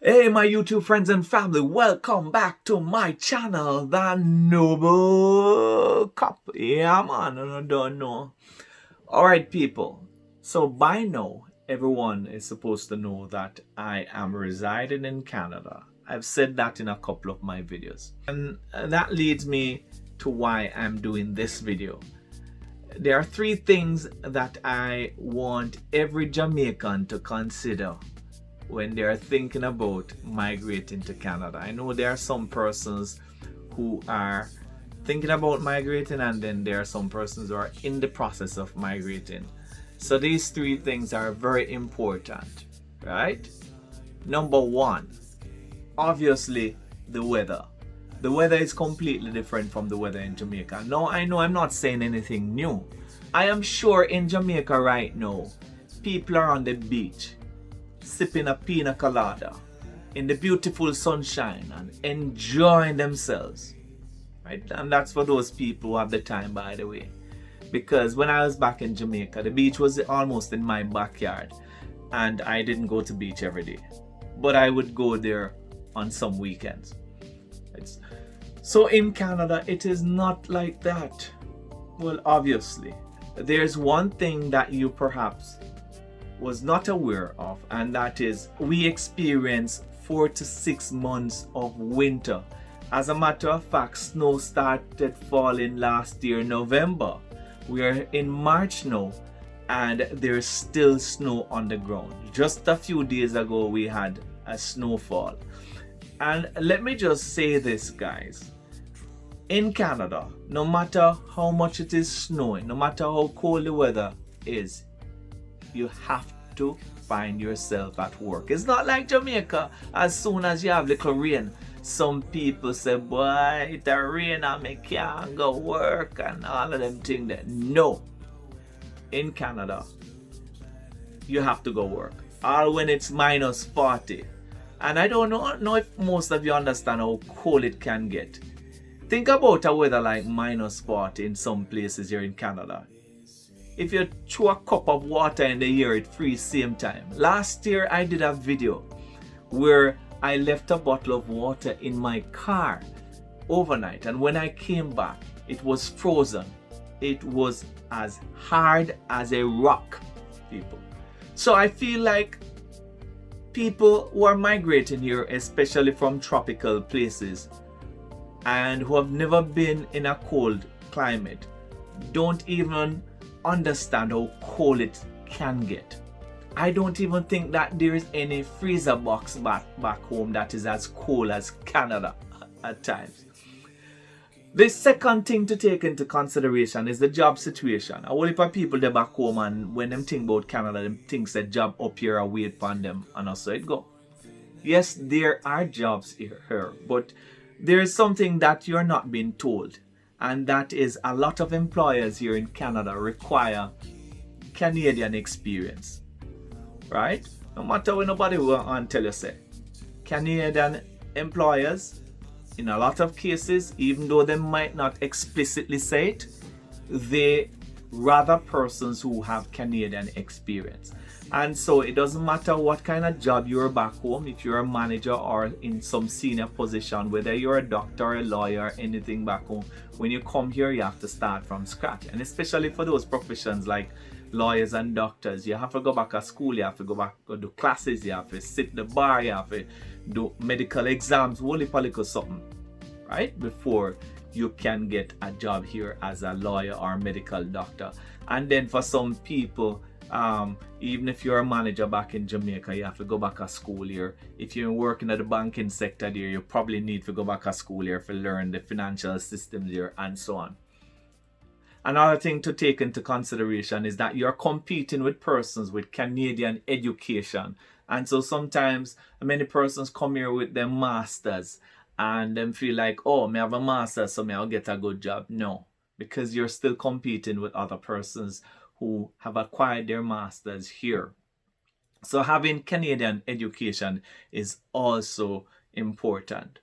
Hey my YouTube friends and family, welcome back to my channel, The Noble Cup. Yeah man, I don't know. Alright people, so by now everyone is supposed to know that I am residing in Canada. I've said that in a couple of my videos. And that leads me to why I'm doing this video. There are three things that I want every Jamaican to consider when they're thinking about migrating to Canada. I know there are some persons who are thinking about migrating, and then there are some persons who are in the process of migrating. So these three things are very important, right? Number one, obviously the weather. The weather is completely different from the weather in Jamaica. Now I know I'm not saying anything new. I am sure in Jamaica right now, people are on the beach sipping a pina colada in the beautiful sunshine and enjoying themselves, right? And that's for those people who have the time, by the way, because when I was back in Jamaica, the beach was almost in my backyard, and I didn't go to beach every day, but I would go there on some weekends. So in Canada it is not like that. Well, obviously there's one thing that you perhaps was not aware of, and that is we experience 4 to 6 months of winter. As a matter of fact, snow started falling last year November. We are in March now and there's still snow on the ground. Just a few days ago we had a snowfall. And let me just say this, guys. In Canada, no matter how much it is snowing, no matter how cold the weather is, you have to find yourself at work. It's not like Jamaica. As soon as you have little rain, some people say, boy, it's a rain and I can't go work and all of them things there. No. In Canada, you have to go work. All when it's minus 40. And I don't know if most of you understand how cold it can get. Think about a weather like minus 40 in some places here in Canada. If you throw a cup of water in the air, it freezes same time. Last year I did a video where I left a bottle of water in my car overnight, and when I came back it was frozen. It was as hard as a rock, people. So I feel like people who are migrating here, especially from tropical places and who have never been in a cold climate, don't even understand how cold it can get. I don't even think that there is any freezer box back home that is as cold as Canada at times. The second thing to take into consideration is the job situation. A whole heap of people there back home, and when them think about Canada, them thinks that job up here are wait upon them, and also it go. Yes, there are jobs here, but there is something that you're not being told. And that is a lot of employers here in Canada require Canadian experience, right? No matter what nobody will tell you say. Canadian employers, in a lot of cases, even though they might not explicitly say it, they rather persons who have Canadian experience. And so it doesn't matter what kind of job you're back home, if you're a manager or in some senior position, whether you're a doctor, a lawyer, anything back home, when you come here you have to start from scratch. And especially for those professions like lawyers and doctors, you have to go back to school, you have to go back to do classes, you have to sit the bar, you have to do medical exams, wholly political something, right, before you can get a job here as a lawyer or medical doctor. And then for some people, even if you're a manager back in Jamaica, you have to go back to school here. If you're working at the banking sector there, you probably need to go back to school here to learn the financial systems here and so on. Another thing to take into consideration is that you're competing with persons with Canadian education. And so sometimes many persons come here with their masters and them feel like, oh, me have a master, so me I'll get a good job. No, because you're still competing with other persons who have acquired their masters here. So having Canadian education is also important.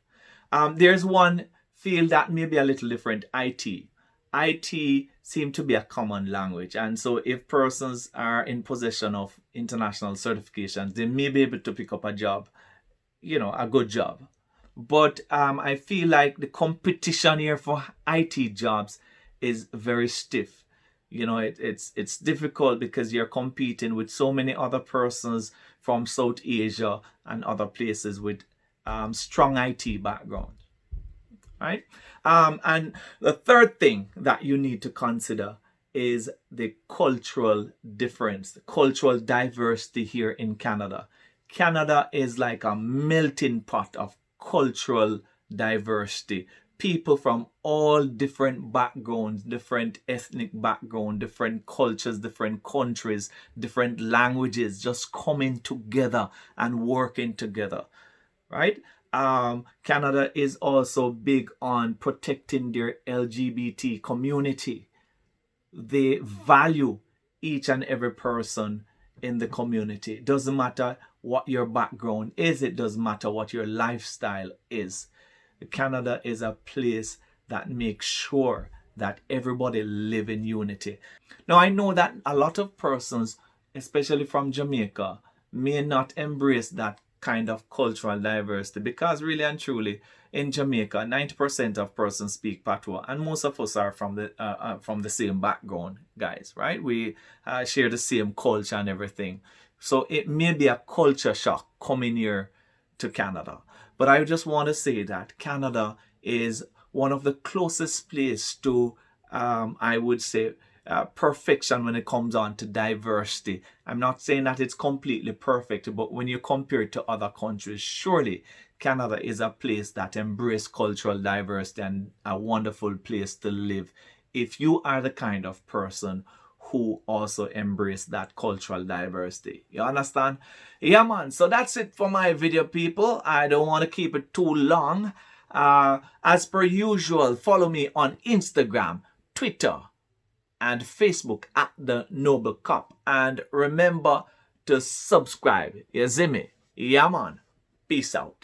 There's one field that may be a little different, IT. IT seems to be a common language, and so if persons are in possession of international certifications, they may be able to pick up a job a good job. But I feel like the competition here for IT jobs is very stiff. It's difficult because you're competing with so many other persons from South Asia and other places with strong IT background, right? And the third thing that you need to consider is the cultural difference, the cultural diversity here in Canada. Canada is like a melting pot of cultural diversity. People from all different backgrounds, different ethnic backgrounds, different cultures, different countries, different languages just coming together and working together, right? Canada is also big on protecting their LGBT community. They value each and every person in the community. It doesn't matter what your background is, it doesn't matter what your lifestyle is. Canada is a place that makes sure that everybody live in unity. Now, I know that a lot of persons, especially from Jamaica, may not embrace that kind of cultural diversity because really and truly in Jamaica 90% of persons speak patois, and most of us are from the same background, guys, right? We share the same culture and everything, so it may be a culture shock coming here to Canada. But I just want to say that Canada is one of the closest place to I would say perfection when it comes on to diversity. I'm not saying that it's completely perfect, but when you compare it to other countries, surely Canada is a place that embraces cultural diversity and a wonderful place to live if you are the kind of person who also embrace that cultural diversity. You understand? Yeah, man. So that's it for my video, people. I don't want to keep it too long. As per usual, follow me on Instagram, Twitter, and Facebook at The Noble Cop. And remember to subscribe. You see me? Yeah, man. Peace out.